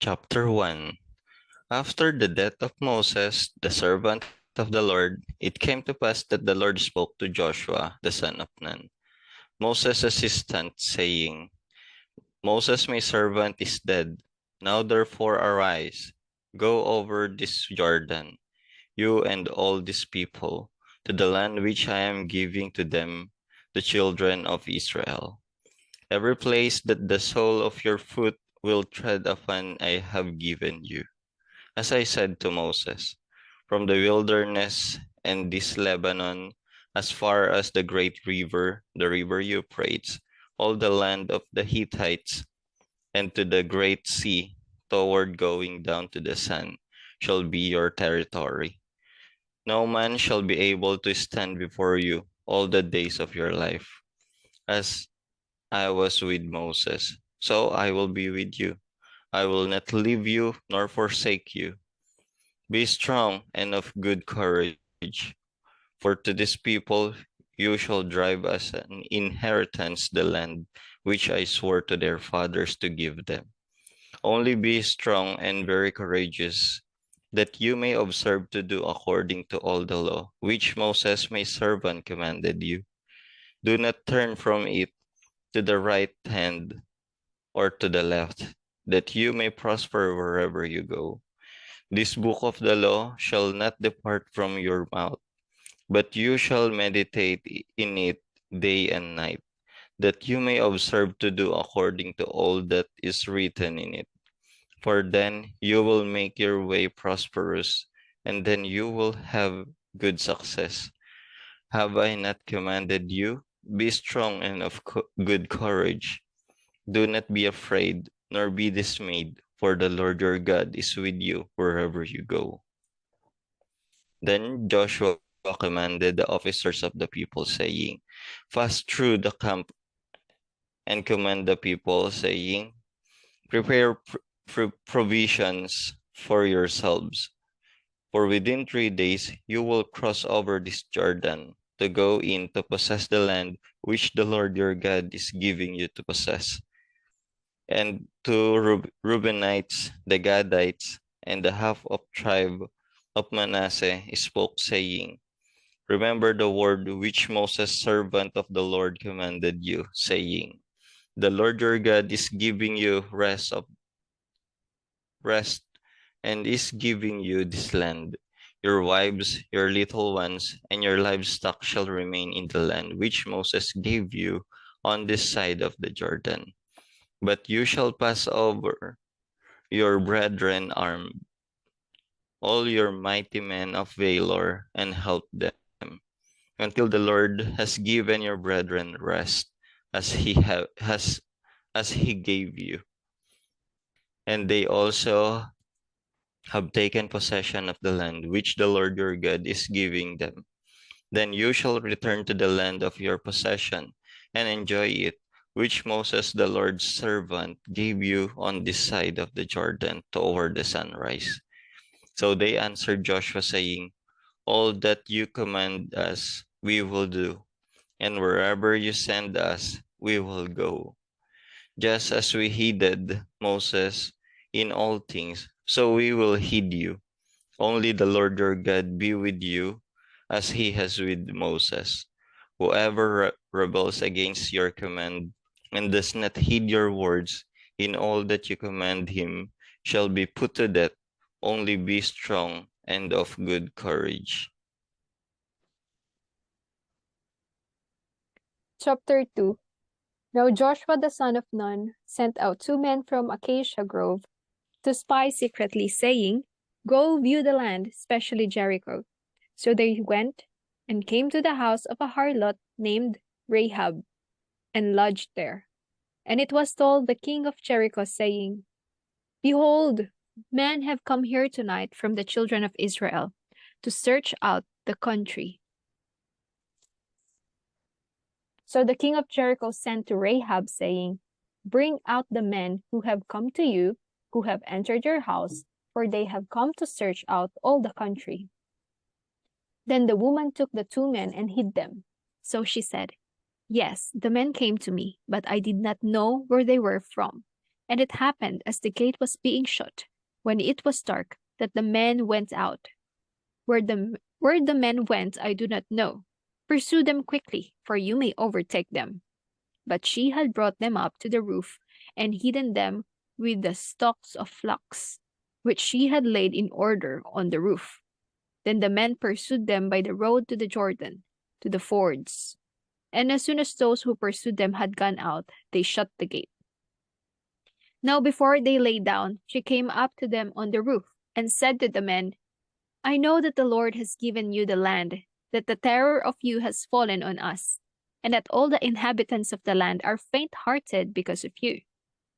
Chapter 1. After the death of Moses, the servant of the Lord, it came to pass that the Lord spoke to Joshua, the son of Nun, Moses' assistant, saying, Moses, my servant, is dead. Now therefore arise, go over this Jordan, you and all these people, to the land which I am giving to them, the children of Israel. Every place that the sole of your foot will tread upon I have given you. As I said to Moses, from the wilderness and this Lebanon, as far as the great river, the river Euphrates, all the land of the Hittites, and to the great sea, toward going down to the sun, shall be your territory. No man shall be able to stand before you all the days of your life. As I was with Moses, so I will be with you. I will not leave you nor forsake you. Be strong and of good courage, for to this people you shall drive as an inheritance the land which I swore to their fathers to give them. Only be strong and very courageous, that you may observe to do according to all the law which Moses my servant commanded you. Do not turn from it to the right hand or to the left, that you may prosper wherever you go. This book of the law shall not depart from your mouth, but you shall meditate in it day and night, that you may observe to do according to all that is written in it. For then you will make your way prosperous, and then you will have good success. Have I not commanded you? Be strong and of good courage. Do not be afraid, nor be dismayed, for the Lord your God is with you wherever you go. Then Joshua commanded the officers of the people, saying, Fast through the camp and command the people, saying, Prepare provisions for yourselves, for within 3 days you will cross over this Jordan to go in to possess the land which the Lord your God is giving you to possess. And to Reubenites, the Gadites, and the half of tribe of Manasseh spoke, saying, Remember the word which Moses, servant of the Lord, commanded you, saying, The Lord your God is giving you rest and is giving you this land. Your wives, your little ones, and your livestock shall remain in the land which Moses gave you on this side of the Jordan. But you shall pass over your brethren armed, all your mighty men of valor, and help them, until the Lord has given your brethren rest, as he gave you. And they also have taken possession of the land which the Lord your God is giving them. Then you shall return to the land of your possession and enjoy it, which Moses the Lord's servant gave you on this side of the Jordan toward the sunrise. So they answered Joshua, saying, All that you command us, we will do, and wherever you send us, we will go. Just as we heeded Moses in all things, so we will heed you. Only the Lord your God be with you, as he has with Moses. Whoever rebels against your command and does not heed your words in all that you command him shall be put to death. Only be strong and of good courage. Chapter 2. Now Joshua the son of Nun sent out 2 men from Acacia Grove to spy secretly, saying, Go view the land, especially Jericho. So they went and came to the house of a harlot named Rahab, and lodged there. And it was told the king of Jericho, saying, Behold, men have come here tonight from the children of Israel to search out the country. So the king of Jericho sent to Rahab, saying, Bring out the men who have come to you, who have entered your house, for they have come to search out all the country. Then the woman took the 2 men and hid them. So she said, Yes, the men came to me, but I did not know where they were from. And it happened as the gate was being shut, when it was dark, that the men went out. Where the men went, I do not know. Pursue them quickly, for you may overtake them. But she had brought them up to the roof and hidden them with the stalks of flax, which she had laid in order on the roof. Then the men pursued them by the road to the Jordan, to the fords. And as soon as those who pursued them had gone out, they shut the gate. Now before they lay down, she came up to them on the roof, and said to the men, I know that the Lord has given you the land, that the terror of you has fallen on us, and that all the inhabitants of the land are faint-hearted because of you.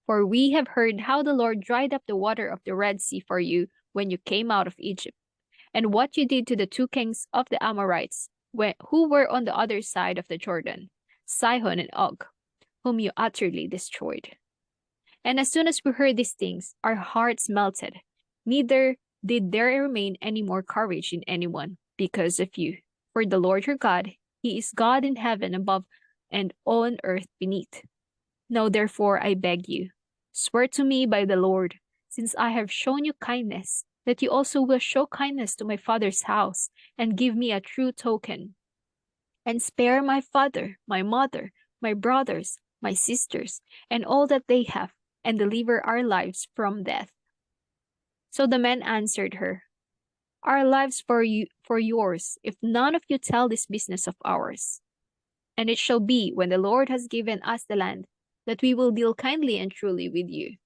For we have heard how the Lord dried up the water of the Red Sea for you when you came out of Egypt, and what you did to the two kings of the Amorites, who were on the other side of the Jordan, Sihon and Og, whom you utterly destroyed. And as soon as we heard these things, our hearts melted, neither did there remain any more courage in anyone because of you. For the Lord your God, He is God in heaven above and on earth beneath. Now therefore I beg you, swear to me by the Lord, since I have shown you kindness, that you also will show kindness to my father's house, and give me a true token. And spare my father, my mother, my brothers, my sisters, and all that they have, and deliver our lives from death. So the men answered her, Our lives for yours, if none of you tell this business of ours. And it shall be, when the Lord has given us the land, that we will deal kindly and truly with you.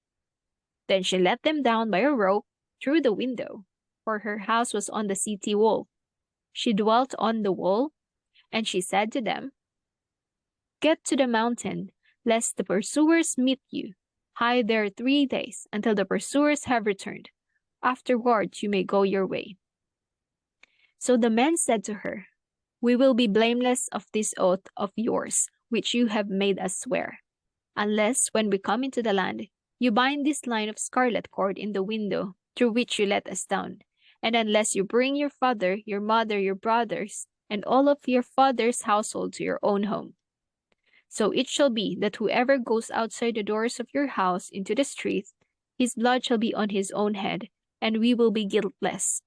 Then she let them down by a rope through the window, for her house was on the city wall. She dwelt on the wall, and she said to them, Get to the mountain, lest the pursuers meet you. Hide there 3 days, until the pursuers have returned. Afterwards you may go your way. So the men said to her, We will be blameless of this oath of yours, which you have made us swear, unless, when we come into the land, you bind this line of scarlet cord in the window through which you let us down, and unless you bring your father, your mother, your brothers, and all of your father's household to your own home. So it shall be that whoever goes outside the doors of your house into the street, his blood shall be on his own head, and we will be guiltless.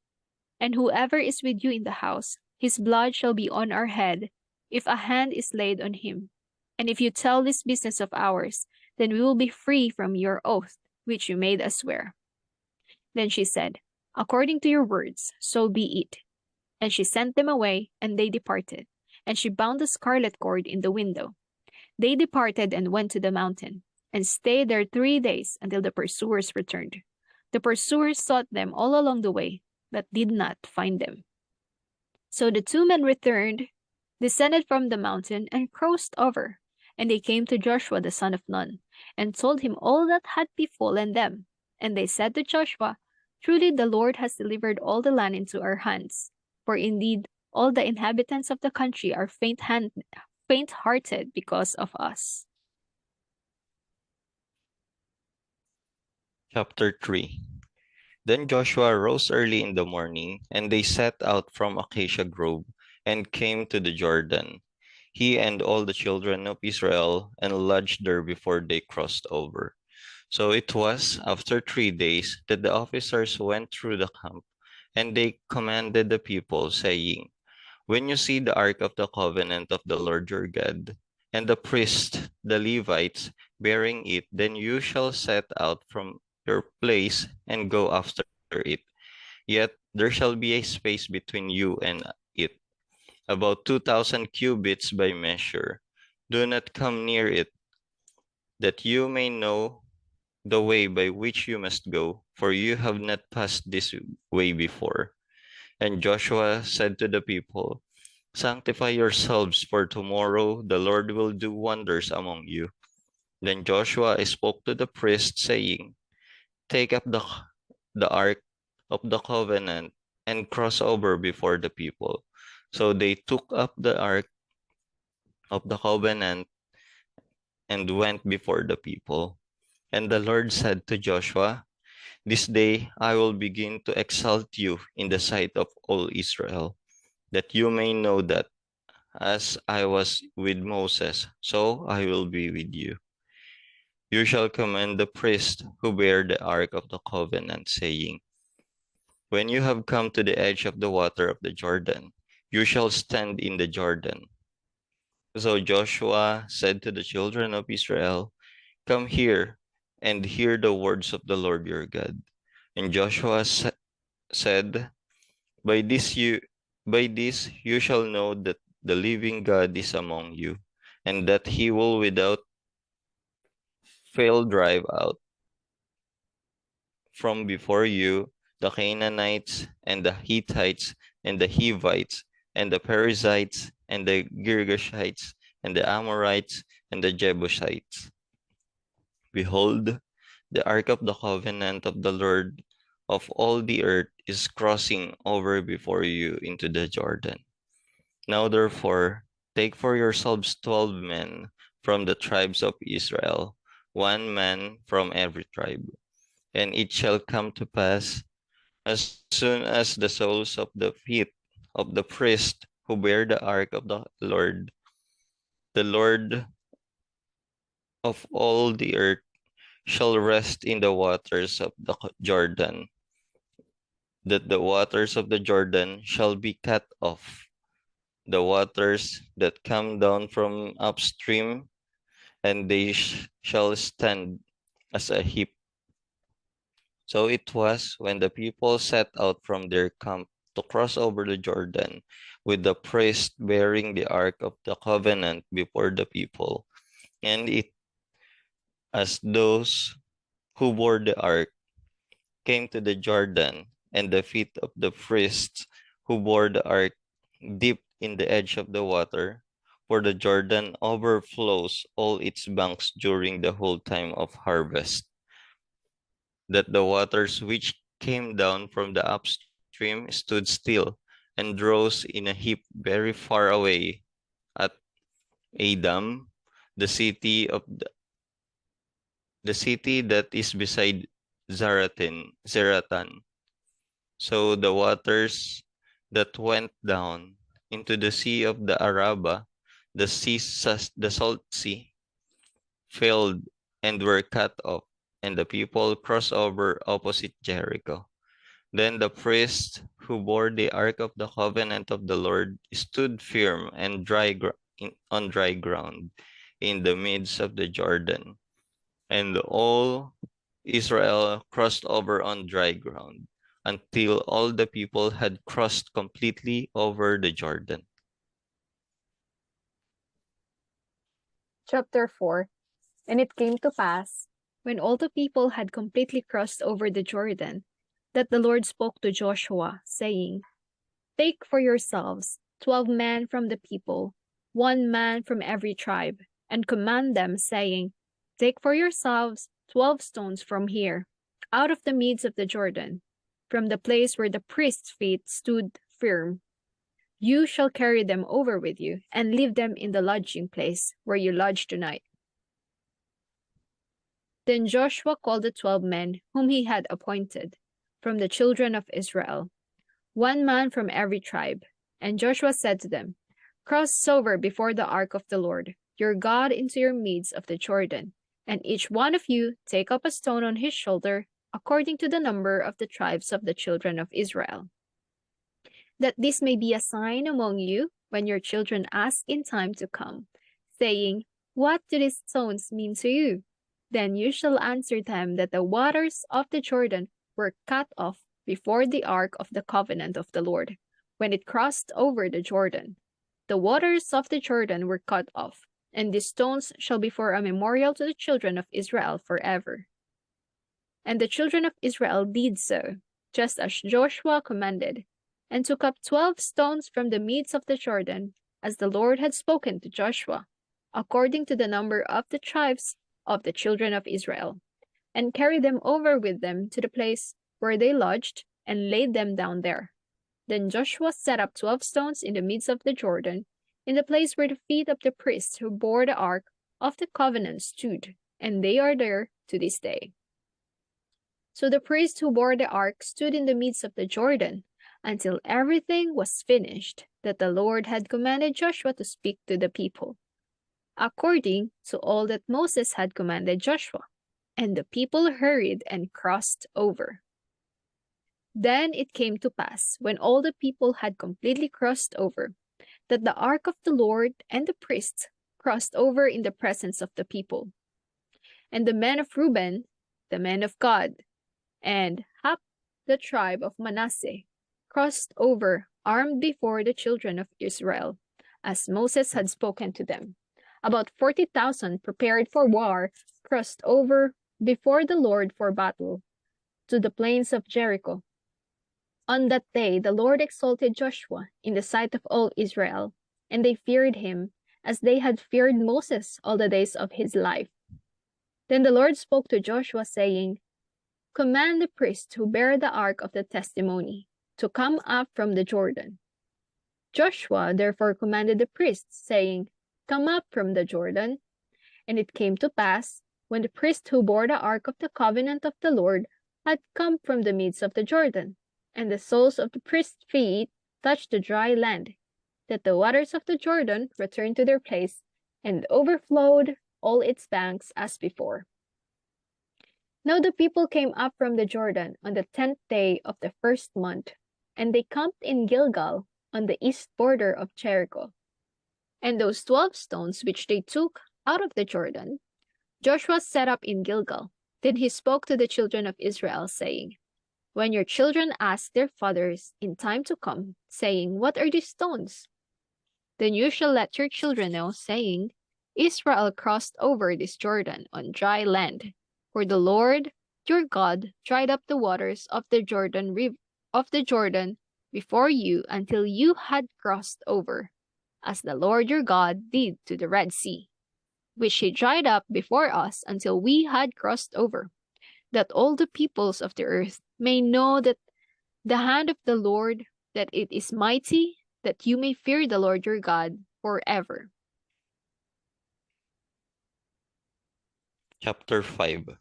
And whoever is with you in the house, his blood shall be on our head, if a hand is laid on him. And if you tell this business of ours, then we will be free from your oath, which you made us swear. Then she said, According to your words, so be it. And she sent them away, and they departed. And she bound the scarlet cord in the window. They departed and went to the mountain, and stayed there 3 days until the pursuers returned. The pursuers sought them all along the way, but did not find them. So the two men returned, descended from the mountain, and crossed over. And they came to Joshua the son of Nun, and told him all that had befallen them. And they said to Joshua, Truly the Lord has delivered all the land into our hands. For indeed, all the inhabitants of the country are faint-hearted because of us. Chapter 3. Then Joshua rose early in the morning, and they set out from Acacia Grove, and came to the Jordan, he and all the children of Israel, and lodged there before they crossed over. So it was after 3 days that the officers went through the camp, and they commanded the people, saying, When you see the ark of the covenant of the Lord your God, and the priests, the Levites, bearing it, then you shall set out from your place and go after it. Yet there shall be a space between you and it, about 2,000 cubits by measure. Do not come near it, that you may know the way by which you must go, for you have not passed this way before. And Joshua said to the people, Sanctify yourselves, for tomorrow the Lord will do wonders among you. Then Joshua spoke to the priests, saying, Take up the ark of the covenant and cross over before the people. So they took up the ark of the covenant and went before the people. And the Lord said to Joshua, This day I will begin to exalt you in the sight of all Israel, that you may know that as I was with Moses, so I will be with you. You shall command the priests who bear the ark of the covenant, saying, when you have come to the edge of the water of the Jordan, you shall stand in the Jordan. So Joshua said to the children of Israel, come here and hear the words of the Lord your God. And Joshua said, by this you shall know that the living God is among you, and that he will without fail drive out from before you the Canaanites and the Hittites and the Hivites and the Perizzites and the Girgashites and the Amorites and the Jebusites. Behold, the ark of the covenant of the Lord of all the earth is crossing over before you into the Jordan. Now therefore, take for yourselves 12 men from the tribes of Israel, 1 man from every tribe. And it shall come to pass, as soon as the soles of the feet of the priest who bear the ark of the Lord of all the earth, shall rest in the waters of the Jordan, that the waters of the Jordan shall be cut off, the waters that come down from upstream, and they shall stand as a heap. So it was when the people set out from their camp to cross over the Jordan, with the priest bearing the ark of the covenant before the people, and it as those who bore the ark came to the Jordan, and the feet of the priests who bore the ark dipped in the edge of the water, for the Jordan overflows all its banks during the whole time of harvest, that the waters which came down from the upstream stood still and rose in a heap very far away at Adam, the city of the city that is beside Zaratan. So the waters that went down into the sea of the Araba, the salt sea, failed and were cut off, and the people crossed over opposite Jericho. Then the priest who bore the ark of the covenant of the Lord stood firm and on dry ground in the midst of the Jordan, and all Israel crossed over on dry ground until all the people had crossed completely over the Jordan. Chapter 4. And it came to pass, when all the people had completely crossed over the Jordan, that the Lord spoke to Joshua, saying, take for yourselves 12 men from the people, 1 man from every tribe, and command them, saying, take for yourselves 12 stones from here, out of the midst of the Jordan, from the place where the priest's feet stood firm. You shall carry them over with you, and leave them in the lodging place where you lodge tonight. Then Joshua called the 12 men whom he had appointed from the children of Israel, 1 man from every tribe. And Joshua said to them, cross over before the ark of the Lord, your God, into your midst of the Jordan, and each one of you take up a stone on his shoulder, according to the number of the tribes of the children of Israel, that this may be a sign among you when your children ask in time to come, saying, what do these stones mean to you? Then you shall answer them that the waters of the Jordan were cut off before the ark of the covenant of the Lord, when it crossed over the Jordan. The waters of the Jordan were cut off, and these stones shall be for a memorial to the children of Israel forever. And the children of Israel did so, just as Joshua commanded, and took up 12 stones from the midst of the Jordan, as the Lord had spoken to Joshua, according to the number of the tribes of the children of Israel, and carried them over with them to the place where they lodged, and laid them down there. Then Joshua set up 12 stones in the midst of the Jordan, in the place where the feet of the priests who bore the ark of the covenant stood, and they are there to this day. So the priest who bore the ark stood in the midst of the Jordan, until everything was finished that the Lord had commanded Joshua to speak to the people. according to all that Moses had commanded Joshua. And the people hurried and crossed over. Then it came to pass, when all the people had completely crossed over, that the ark of the Lord and the priests crossed over in the presence of the people. And the men of Reuben, the men of Gad, and half the tribe of Manasseh crossed over armed before the children of Israel, as Moses had spoken to them. About 40,000 prepared for war crossed over before the Lord for battle to the plains of Jericho. On that day the Lord exalted Joshua in the sight of all Israel, and they feared him as they had feared Moses all the days of his life. Then the Lord spoke to Joshua, saying, Command the priests who bear the ark of the testimony to come up from the Jordan. Joshua therefore commanded the priests, saying, Come up from the Jordan. And it came to pass, when the priest who bore the ark of the covenant of the Lord had come from the midst of the Jordan, and the soles of the priest's feet touched the dry land, that the waters of the Jordan returned to their place, and overflowed all its banks as before. Now the people came up from the Jordan on the 10th day of the first month, and they camped in Gilgal on the east border of Jericho. And those 12 stones which they took out of the Jordan, Joshua set up in Gilgal. Then he spoke to the children of Israel, saying, When your children ask their fathers in time to come, saying, What are these stones? Then you shall let your children know, saying, Israel crossed over this Jordan on dry land, for the Lord your God dried up the waters of the Jordan before you until you had crossed over, as the Lord your God did to the Red Sea, which he dried up before us until we had crossed over, that all the peoples of the earth may know that the hand of the Lord, that it is mighty, that you may fear the Lord your God forever. Chapter 5.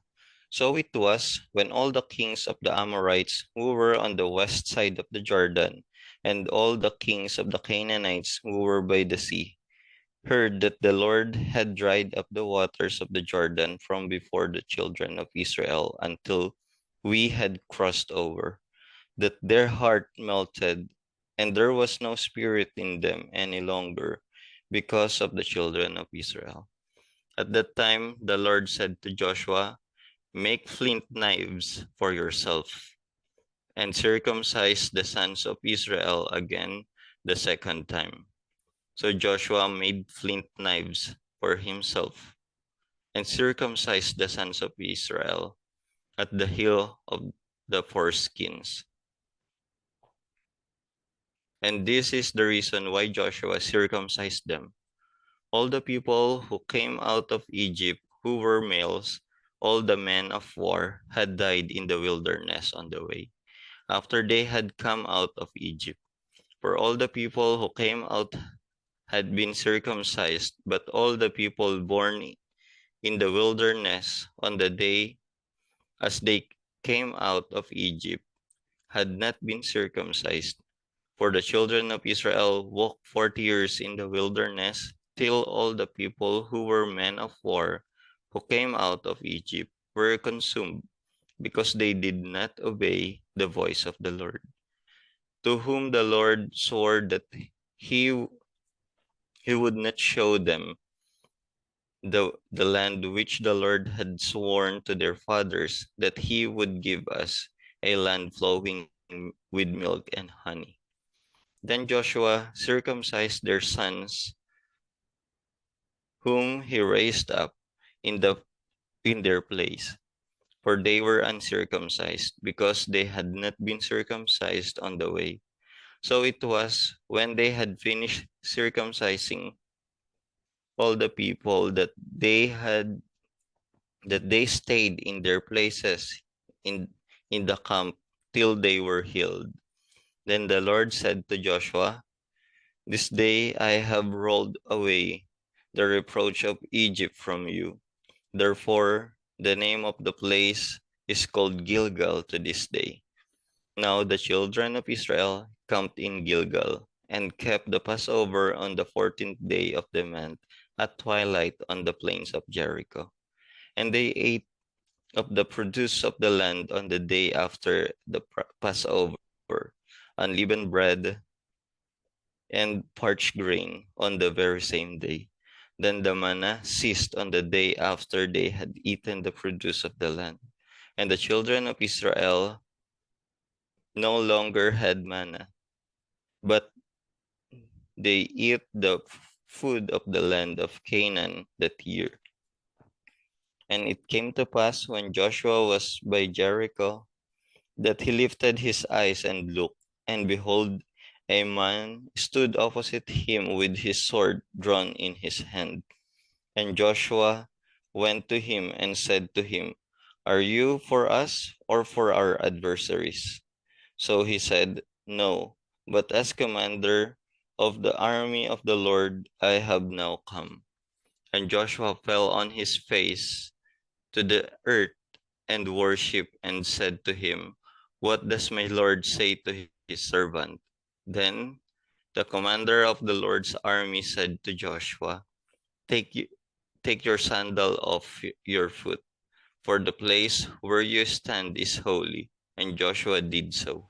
So it was, when all the kings of the Amorites who were on the west side of the Jordan, and all the kings of the Canaanites who were by the sea, heard that the Lord had dried up the waters of the Jordan from before the children of Israel until we had crossed over, that their heart melted, and there was no spirit in them any longer, because of the children of Israel. At that time the Lord said to Joshua, Make flint knives for yourself, and circumcise the sons of Israel again the second time. So Joshua made flint knives for himself, and circumcised the sons of Israel at the hill of the foreskins. And this is the reason why Joshua circumcised them. All the people who came out of Egypt who were males, all the men of war, had died in the wilderness on the way, after they had come out of Egypt. For all the people who came out had been circumcised, but all the people born in the wilderness on the day as they came out of Egypt had not been circumcised. For the children of Israel walked 40 years in the wilderness, till all the people who were men of war who came out of Egypt were consumed, because they did not obey the voice of the Lord, to whom the Lord swore that he would not show them the land which the Lord had sworn to their fathers that he would give us, a land flowing with milk and honey. Then Joshua circumcised their sons, whom he raised up in their place, for they were uncircumcised, because they had not been circumcised on the way. So it was, when they had finished circumcising all the people, that they stayed in their places in the camp till they were healed. Then the Lord said to Joshua, This day I have rolled away the reproach of Egypt from you. Therefore, the name of the place is called Gilgal to this day. Now the children of Israel camped in Gilgal, and kept the Passover on the 14th day of the month, at twilight on the plains of Jericho. And they ate of the produce of the land on the day after the Passover, unleavened bread and parched grain on the very same day. Then the manna ceased on the day after they had eaten the produce of the land. And the children of Israel no longer had manna, but they eat the food of the land of Canaan that year. And it came to pass when Joshua was by Jericho that he lifted his eyes and looked, and behold, a man stood opposite him with his sword drawn in his hand. And Joshua went to him and said to him, "Are you for us or for our adversaries?" So he said, "No, but as commander of the army of the Lord I have now come." And Joshua fell on his face to the earth and worshipped and said to him, "What does my Lord say to his servant?" Then the commander of the Lord's army said to Joshua, Take, you, take your sandal off your foot, for the place where you stand is holy. And Joshua did so.